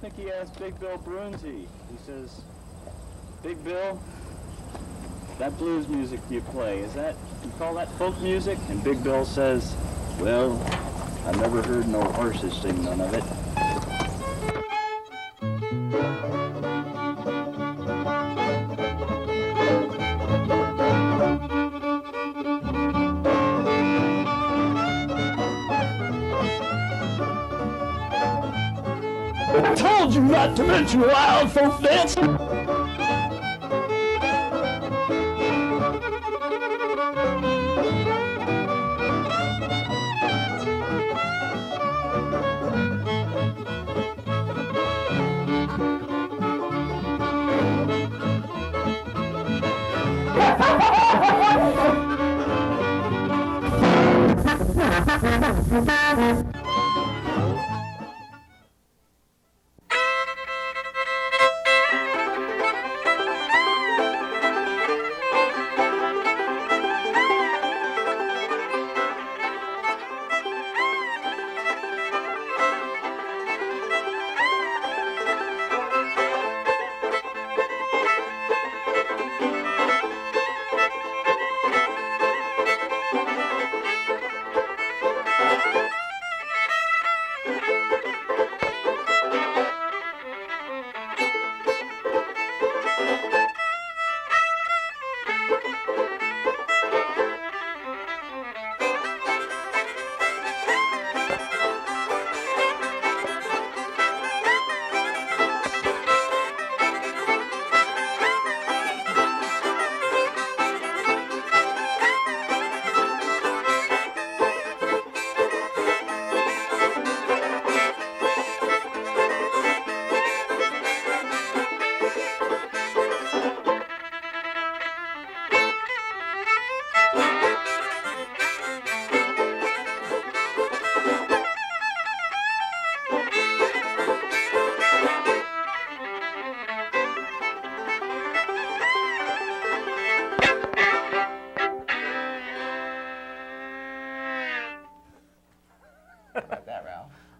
think he asked Big Bill Brunsey. He says, Big Bill, that blues music you play, you call that folk music? And Big Bill says, well, I've never heard no horses sing none of it. I told you not to mention wild folk dancing.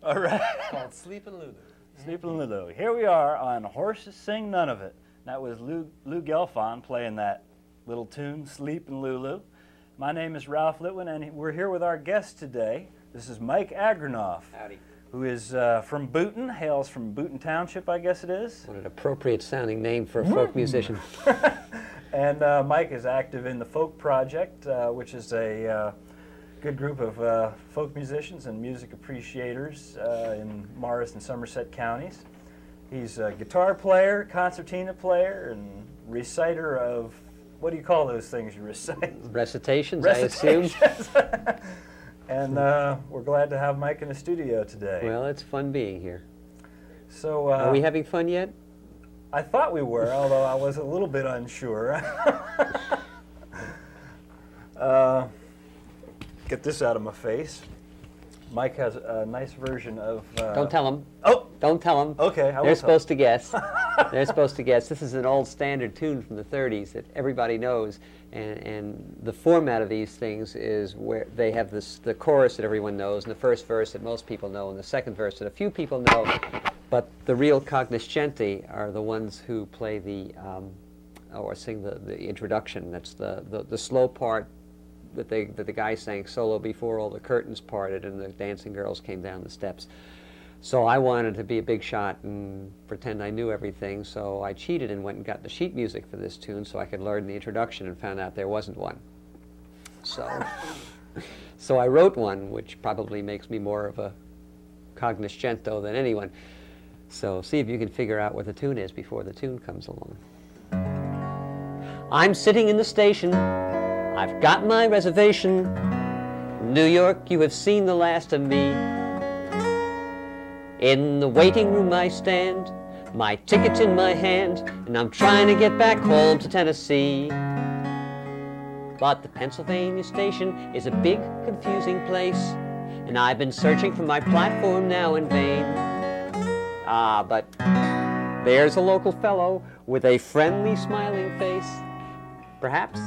All right. It's called Sleepin' Lulu. Sleepin' Lulu. Here we are on Horses Sing None of It. That was Lou Gelfond playing that little tune, Sleepin' Lulu. My name is Ralph Litwin, and we're here with our guest today. This is Mike Agranoff. Howdy. Who is from Boonton, hails from Boonton Township, I guess it is. What an appropriate sounding name for a folk musician. And Mike is active in the Folk Project, which is a good group of folk musicians and music appreciators in Morris and Somerset counties. He's a guitar player, concertina player, and reciter of, what do you call those things you recite? Recitations, I assume. And we're glad to have Mike in the studio today. Well, it's fun being here. So, are we having fun yet? I thought we were, although I was a little bit unsure. Get this out of my face. Mike has a nice version of... Don't tell them. Oh! Don't tell them. Okay, They're supposed to guess. They're supposed to guess. This is an old standard tune from the 30s that everybody knows. And the format of these things is where they have the chorus that everyone knows, and the first verse that most people know, and the second verse that a few people know. But the real cognoscenti are the ones who play or sing the introduction. That's the slow part that the guy sang solo before all the curtains parted and the dancing girls came down the steps. So I wanted to be a big shot and pretend I knew everything, so I cheated and went and got the sheet music for this tune so I could learn the introduction, and found out there wasn't one. So I wrote one, which probably makes me more of a cognoscento than anyone. So see if you can figure out what the tune is before the tune comes along. I'm sitting in the station, I've got my reservation. New York, you have seen the last of me. In the waiting room I stand, my ticket's in my hand, and I'm trying to get back home to Tennessee. But the Pennsylvania station is a big, confusing place, and I've been searching for my platform now in vain. But there's a local fellow with a friendly, smiling face. Perhaps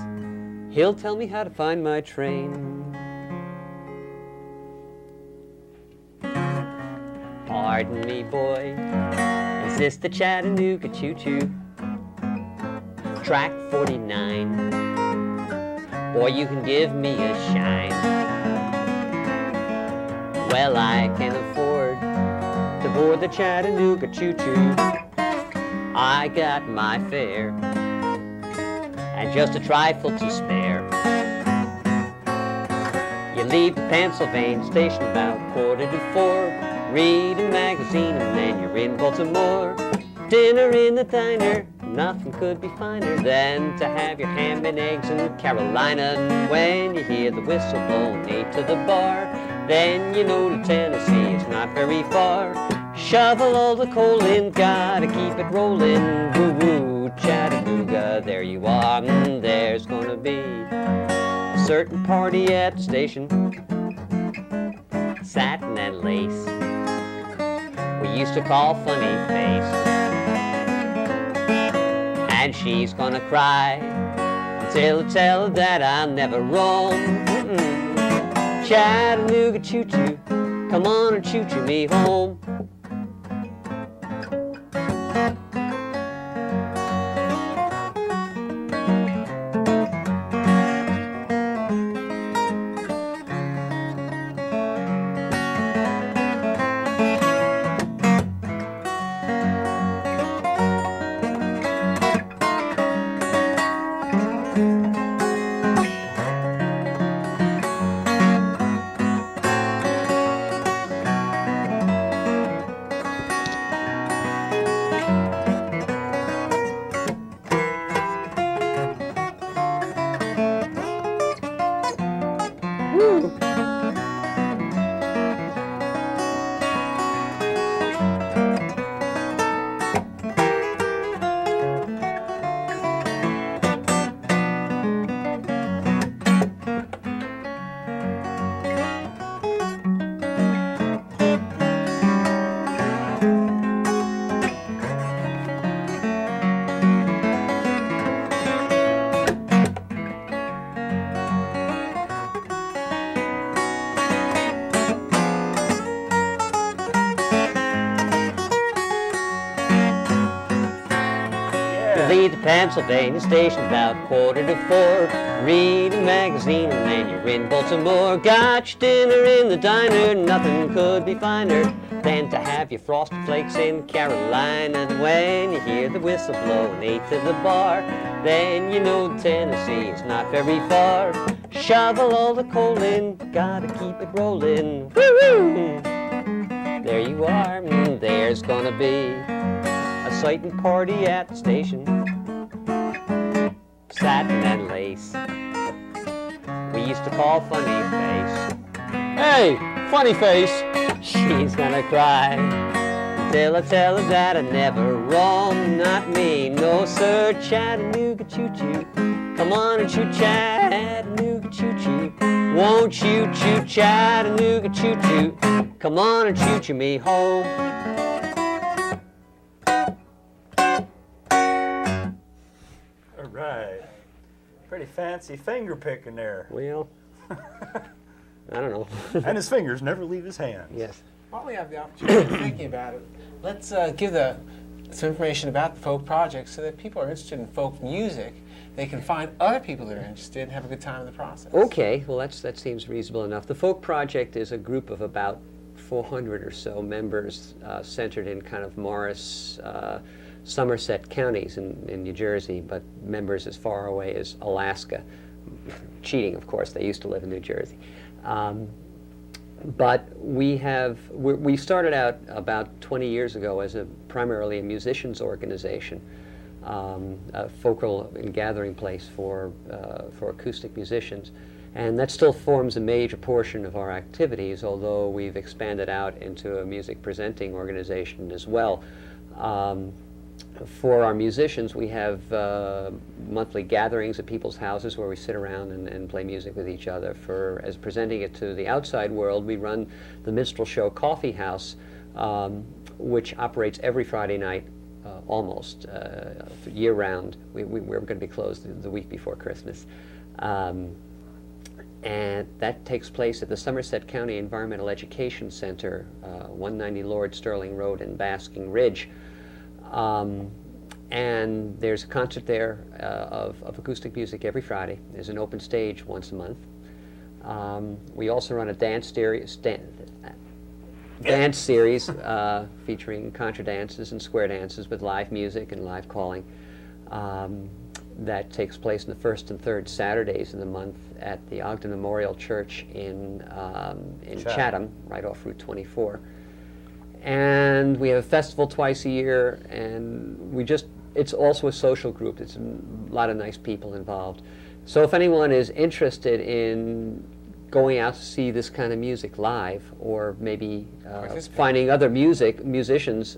he'll tell me how to find my train. Pardon me, boy, Is this the Chattanooga choo-choo? Track 49. Boy, you can give me a shine. Well, I can afford to board the Chattanooga choo-choo. I got my fare and just a trifle to spare. You leave the Pennsylvania station about 3:45, read a magazine, and then you're in Baltimore. Dinner in the diner, nothing could be finer than to have your ham and eggs in Carolina. And when you hear the whistle blowing 8 to the bar, then you know to Tennessee is not very far. Shovel all the coal in, gotta keep it rolling. Woo-woo, Chattanooga, there you are. There's gonna be a certain party at the station, satin and lace, we used to call Funny Face. And she's gonna cry until I tell her that I'll never roam. Chattanooga choo-choo, come on and choo-choo me home. Leave the Pennsylvania station about 3:45, read a magazine, and then you're in Baltimore. Got your dinner in the diner, nothing could be finer than to have your Frosted Flakes in Carolina. And when you hear the whistle blowing 8 to the bar, then you know Tennessee is not very far. Shovel all the coal in, gotta keep it rolling. Woo-hoo! There you are, there's gonna be a sighting party at the station, satin and lace, we used to call Funny Face. Hey, Funny Face! She's gonna cry till I tell her that I never roam. Not me, no sir. Chattanooga choo-choo, come on and choo Chattanooga choo-choo. Won't you choo Chattanooga choo-choo, come on and choo-choo me home. All right. Pretty fancy finger picking there. Well, I don't know. And his fingers never leave his hands. Yes. While we have the opportunity of thinking about it, let's give some information about the folk project so that people are interested in folk music. They can find other people that are interested and have a good time in the process. Okay, well that seems reasonable enough. The Folk Project is a group of about 400 or so members centered in kind of Morris, Somerset counties in New Jersey, but members as far away as Alaska. Cheating, of course, they used to live in New Jersey. But we started out about 20 years ago as primarily a musicians organization, a focal and gathering place for acoustic musicians. And that still forms a major portion of our activities, although we've expanded out into a music presenting organization as well. For our musicians, we have monthly gatherings at people's houses where we sit around and play music with each other. As presenting it to the outside world, we run the minstrel show Coffee House, which operates every Friday night, almost year-round. We're going to be closed the week before Christmas. And that takes place at the Somerset County Environmental Education Center, 190 Lord Sterling Road in Basking Ridge. And there's a concert there of acoustic music every Friday. There's an open stage once a month. We also run a dance series featuring contra dances and square dances with live music and live calling. That takes place on the first and third Saturdays of the month at the Ogden Memorial Church in Chatham, right off Route 24. And we have a festival twice a year, and it's also a social group. It's a lot of nice people involved. So if anyone is interested in going out to see this kind of music live, or maybe finding other musicians,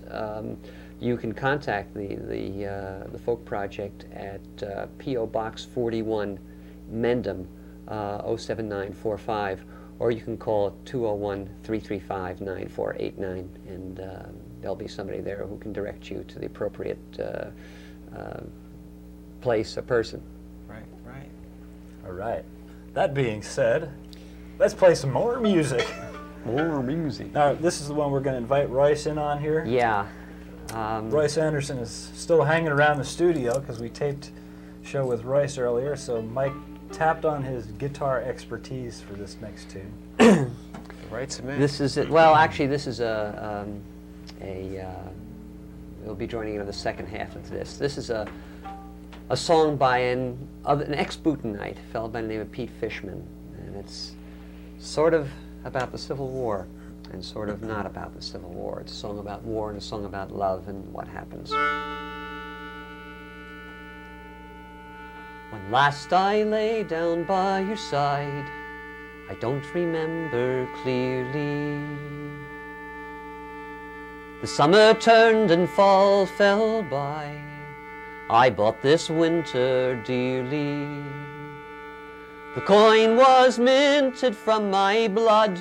you can contact the Folk Project at P.O. Box 41, Mendham, 07945, or you can call 201-335-9489, and there'll be somebody there who can direct you to the appropriate place or person. Right, right. All right. That being said, let's play some more music. More music. Now, this is the one we're going to invite Royce in on here. Yeah. Royce Anderson is still hanging around the studio because we taped a show with Royce earlier, so Mike tapped on his guitar expertise for this next tune. Right, Samantha? This is it. Well, actually, this is we'll be joining in on the second half of this. This is a song by an ex-Bhutanite, a fellow by the name of Pete Fishman, and it's sort of about the Civil War and sort of not about the Civil War. It's a song about war and a song about love and what happens. When last I lay down by your side, I don't remember clearly. The summer turned and fall fell by. I bought this winter dearly. The coin was minted from my blood,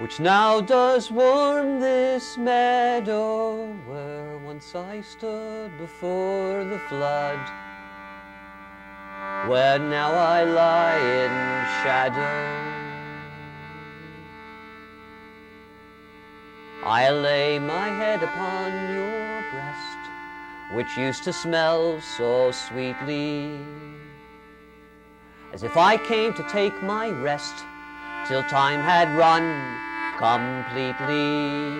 which now does warm this meadow where once I stood before the flood, where now I lie in shadow. I lay my head upon your breast, which used to smell so sweetly, as if I came to take my rest till time had run completely.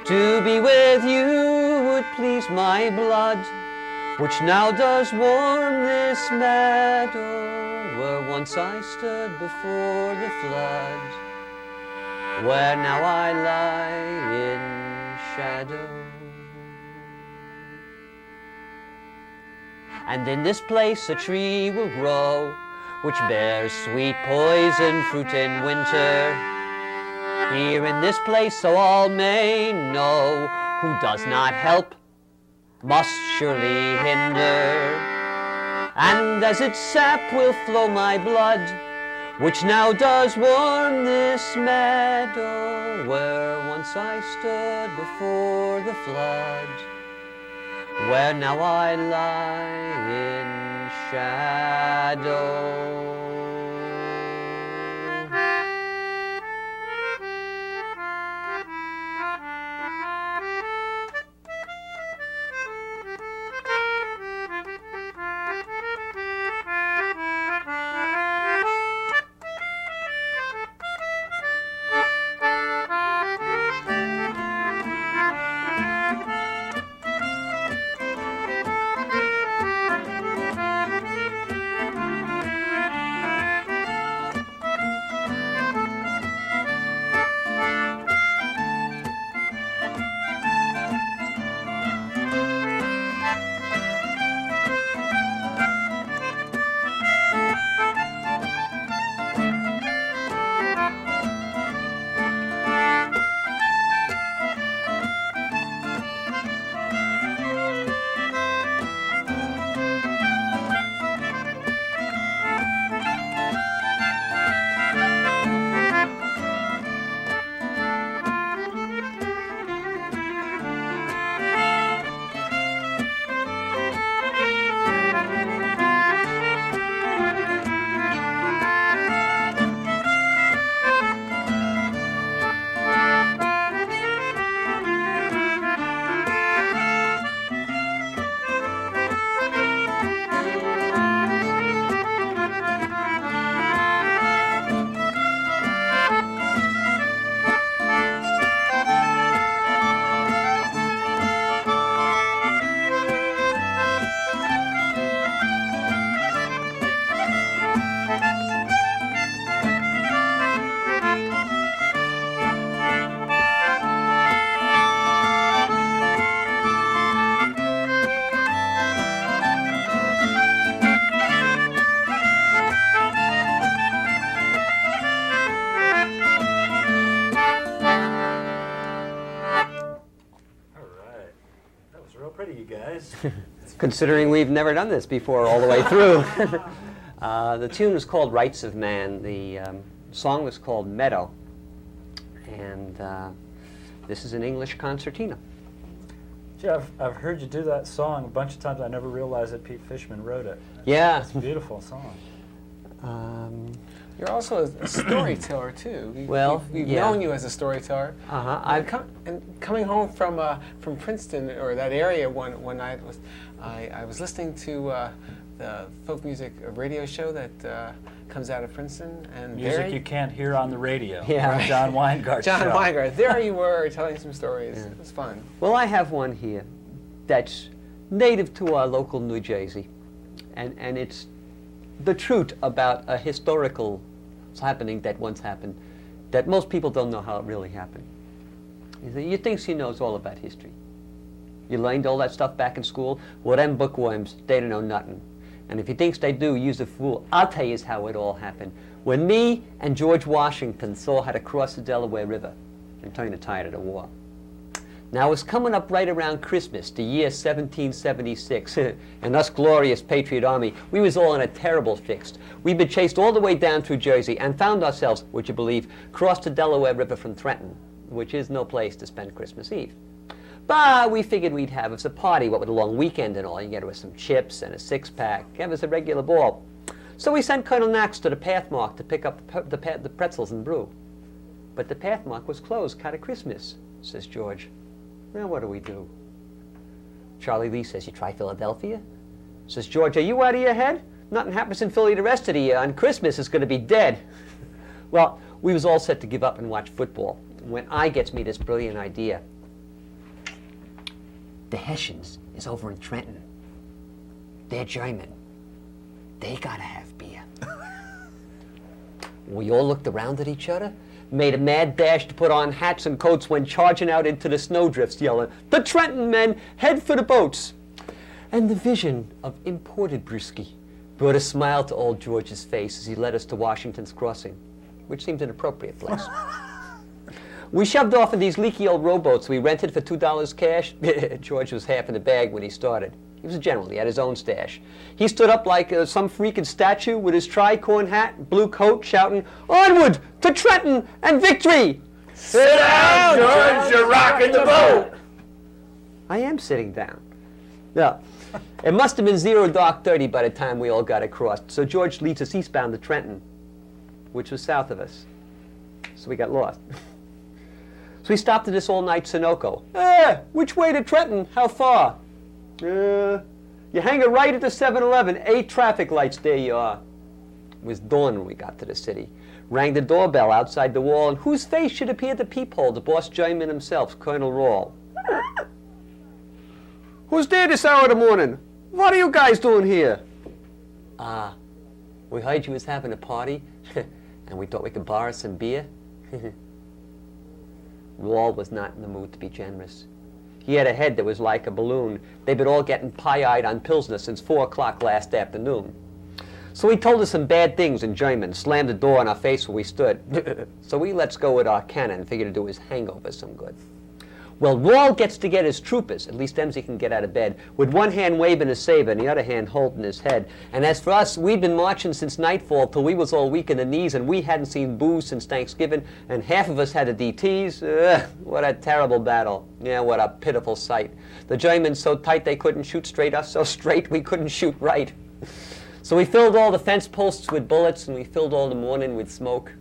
To be with you would please my blood, which now does warm this meadow where once I stood before the flood, where now I lie in shadow. And in this place a tree will grow, which bears sweet poison fruit in winter. Here in this place, so all may know, who does not help must surely hinder. And as its sap will flow my blood, which now does warm this meadow where once I stood before the flood, where now I lie in shadow. pretty, you guys. Considering we've never done this before all the way through. The tune was called Rights of Man. The song was called Meadow. And this is an English concertina. Gee, I've heard you do that song a bunch of times. I never realized that Pete Fishman wrote it. Yeah. It's a beautiful song. You're also a storyteller too. We've yeah. known you as a storyteller. And coming home from Princeton or that area one night, I was listening to the folk music radio show that comes out of Princeton, and Music you can't hear on the radio. Yeah. Right. John Weingart's John show. Weingart. There you were telling some stories. Yeah. It was fun. Well, I have one here that's native to our local New Jersey, and it's the truth about a historical happening that once happened that most people don't know how it really happened. You think she knows all about history. You learned all that stuff back in school. Well, them bookworms, they don't know nothing. And if you thinks they do, you's a fool. I'll tell you how it all happened. When me and George Washington saw how to cross the Delaware River and turn the tide of the war. Now, it was coming up right around Christmas, the year 1776, and us glorious Patriot Army, we was all in a terrible fix. We'd been chased all the way down through Jersey and found ourselves, would you believe, crossed the Delaware River from Trenton, which is no place to spend Christmas Eve. But we figured we'd have us a party, what with a long weekend and all. You get us some chips and a six-pack, have us a regular ball. So we sent Colonel Knox to the Pathmark to pick up the pretzels and brew. But the Pathmark was closed, kind of Christmas, says George. Now what do we do? Charlie Lee says, you try Philadelphia? Says George, are you out of your head? Nothing happens in Philly the rest of the year. On Christmas, it's going to be dead. Well, we was all set to give up and watch football. When I gets me this brilliant idea. The Hessians is over in Trenton. They're German. They gotta have beer. We all looked around at each other, made a mad dash to put on hats and coats, went charging out into the snowdrifts, yelling, "The Trenton men, head for the boats!" And the vision of imported brewski brought a smile to old George's face as he led us to Washington's Crossing, which seemed an appropriate place. We shoved off in these leaky old rowboats we rented for $2 cash. George was half in the bag when he started. He was a general. He had his own stash. He stood up like some freaking statue with his tricorn hat, blue coat, shouting, "Onward to Trenton and victory!" Sit down, George, you're rocking the boat. I am sitting down. Yeah. It must have been 0:30 by the time we all got across. So George leads us eastbound to Trenton, which was south of us. So we got lost. So we stopped at this all-night Sunoco. Which way to Trenton? How far? You hang a right at the 7-Eleven. 8 traffic lights, there you are. It was dawn when we got to the city. Rang the doorbell outside the wall, and whose face should appear at the peephole? The boss German himself, Colonel Rawl. "Who's there this hour of the morning? What are you guys doing here?" We heard you was having a party, and we thought we could borrow some beer. Rawl was not in the mood to be generous. He had a head that was like a balloon. They'd been all getting pie-eyed on Pilsner since 4 o'clock last afternoon. So he told us some bad things in German, slammed the door in our face where we stood. So we lets go with our cannon and figured to do his hangover some good. Well, Rawl gets to get his troopers, at least them he can get out of bed, with one hand waving his saber and the other hand holding his head. And as for us, we'd been marching since nightfall till we was all weak in the knees, and we hadn't seen booze since Thanksgiving, and half of us had the DTs. What a terrible battle. Yeah, what a pitiful sight. The Germans so tight they couldn't shoot straight, us so straight we couldn't shoot right. So we filled all the fence posts with bullets, and we filled all the morning with smoke.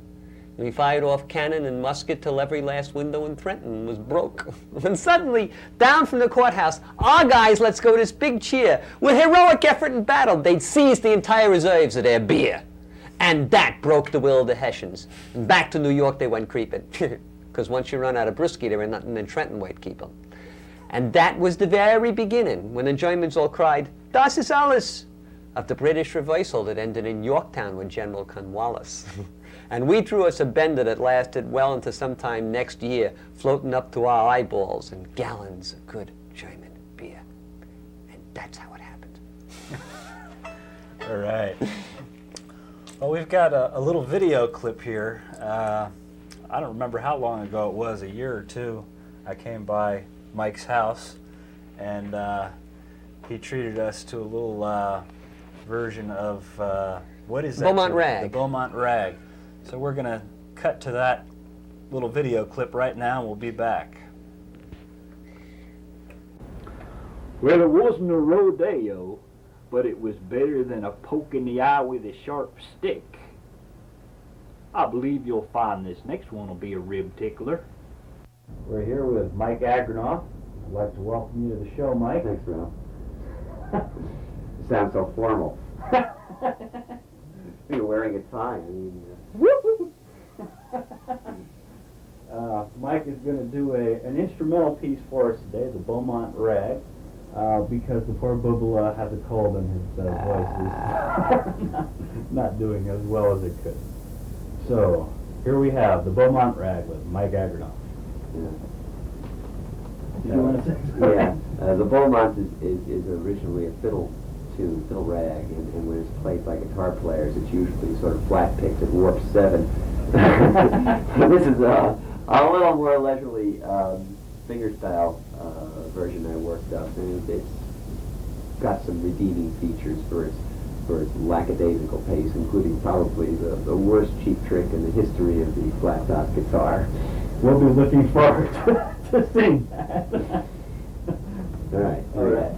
And we fired off cannon and musket till every last window in Trenton was broke. And suddenly, down from the courthouse, our guys lets go this big cheer. With heroic effort and battle, they'd seized the entire reserves of their beer. And that broke the will of the Hessians. And back to New York they went creeping. Because once you run out of brewski, there ain't nothing in Trenton wait keep 'em. And that was the very beginning, when the Germans all cried, "Das ist alles!" of the British reversal that ended in Yorktown with General Cornwallis. And we threw us a bender that lasted well into sometime next year, floating up to our eyeballs in gallons of good German beer. And that's how it happened. All right. Well, we've got a little video clip here. I don't remember how long ago it was, a year or two. I came by Mike's house, and he treated us to a little version of what is that? Beaumont Jim? Rag. The Beaumont Rag. So we're going to cut to that little video clip right now, and we'll be back. Well, it wasn't a rodeo, but it was better than a poke in the eye with a sharp stick. I believe you'll find this next one will be a rib tickler. We're here with Mike Agranoff. I'd like to welcome you to the show, Mike. Thanks, Ralph. You sound so formal. You're wearing a tie. I mean, Mike is going to do an instrumental piece for us today, the Beaumont Rag, because the poor bubble has a cold and his voice is not doing as well as it could. So, here we have the Beaumont Rag with Mike Agranoff. yeah. Did you want to say something? Yeah. The Beaumont is originally a fiddle tune, fiddle rag, and when it's played by guitar players, it's usually sort of flat picked at warp 7. This is a little more leisurely fingerstyle version I worked up, and it's got some redeeming features for its lackadaisical pace, including probably the worst cheap trick in the history of the flat top guitar. We'll be looking forward to seeing that. All right. All right.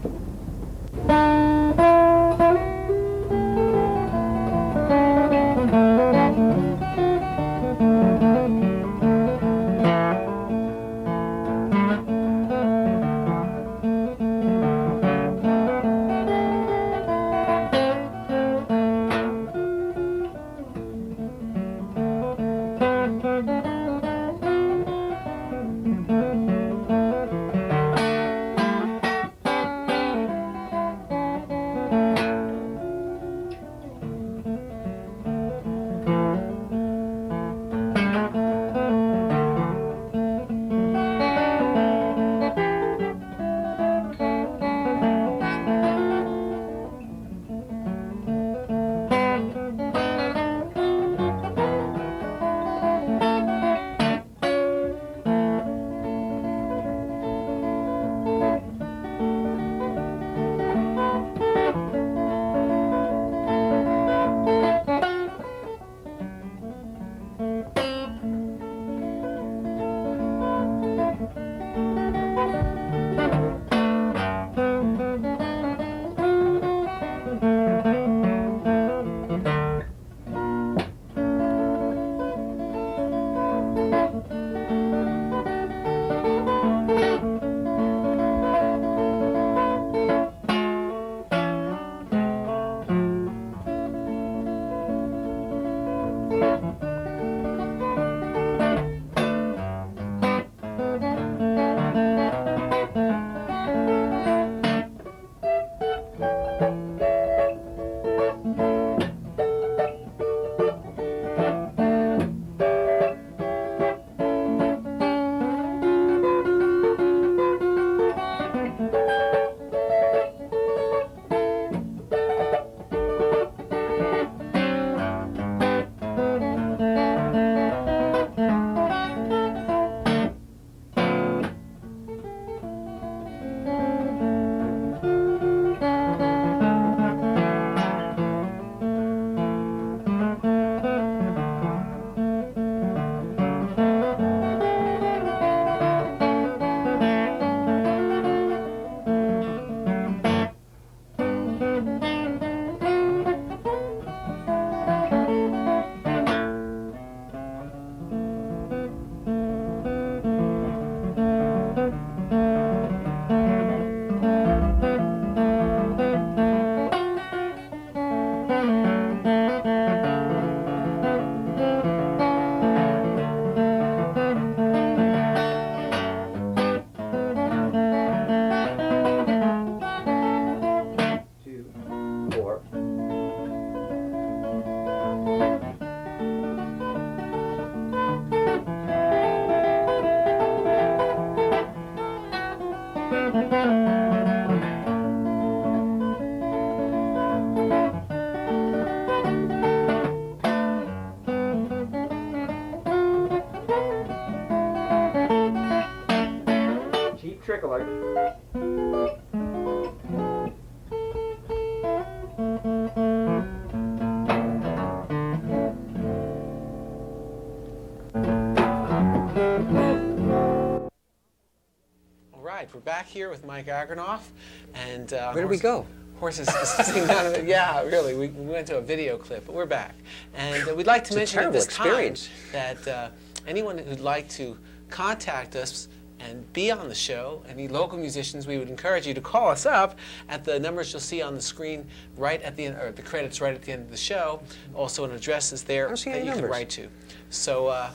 circle like. All right, we're back here with Mike Agranoff, and Where did we go? Horses sing none of it. Yeah, really. We went to a video clip, but we're back. And we'd like to It's a mention at terrible this experience. time that anyone who'd like to contact us and be on the show, any local musicians, we would encourage you to call us up at the numbers you'll see on the screen right at the end, or the credits right at the end of the show. Also, an address is there I don't see that any you can numbers. write to. So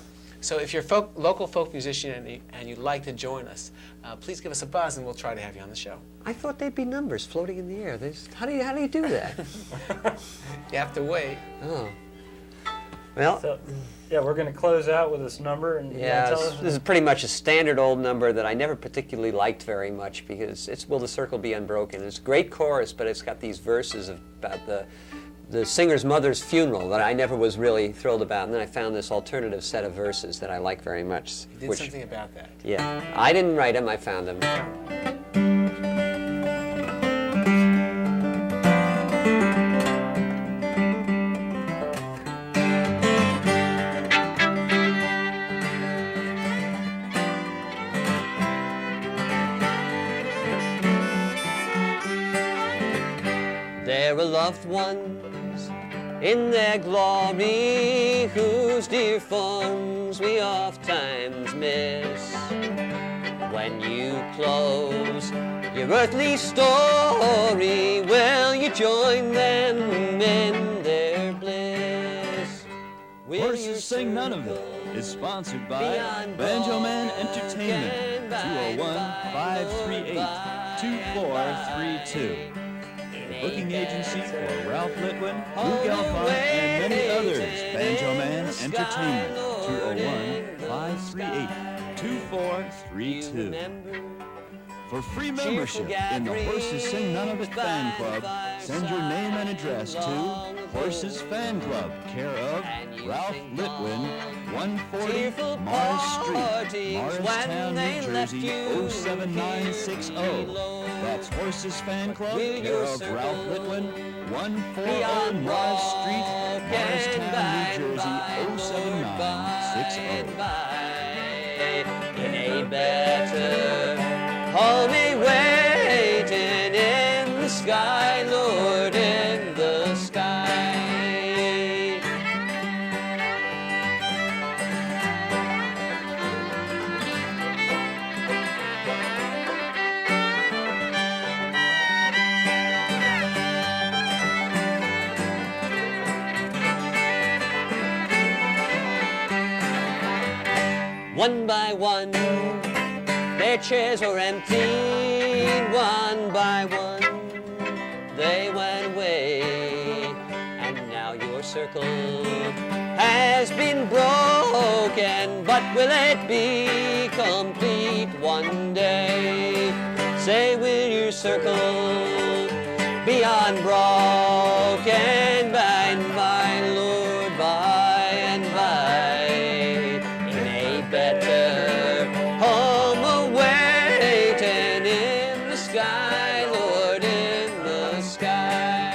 if you're a local folk musician and you'd like to join us, please give us a buzz and we'll try to have you on the show. I thought they'd be numbers floating in the air. How do you do that? You have to wait. Oh. Well, So, yeah, we're going to close out with this number, and you yeah, wanna tell us? this is pretty much a standard old number that I never particularly liked very much because it's Will the Circle Be Unbroken. It's a great chorus, but it's got these verses about the singer's mother's funeral that I never was really thrilled about, and then I found this alternative set of verses that I like very much. You did something about that. Yeah, I didn't write them, I found them. There are loved ones in their glory whose dear forms we oft times miss. When you close your earthly story, will you join them in their bliss? Will you Horses Sing None of It is sponsored by Banjo Man Entertainment, 201-538-2432. The booking agency for Ralph Litwin, Lou Gelfond, and many others. Banjo Man Entertainment, 201-538-2432. For free membership in the Horses Sing None of It fan club, send your name and address to Horses Fan Club, care of Ralph Litwin, 140 Mars Street, Morristown, New Jersey, 07960. That's Horses Fan Club, care of Ralph Litwin, 140 Mars Street, Morristown, New Jersey, 07960. In a better home waiting in the sky, Lord, in the sky. One by one, their chairs were emptied. One by one, they went away. And now your circle has been broken, but will it be complete one day? Say, will your circle be unbroken by and by, Lord, by and by? Better home awaiting in the sky, Lord, in the sky.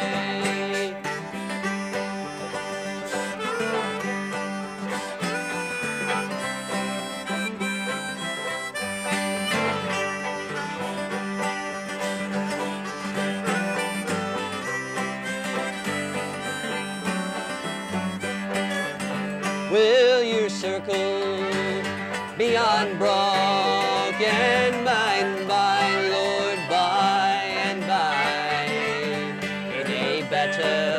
Will your circle be unbroken by and by, Lord, by and by, in a better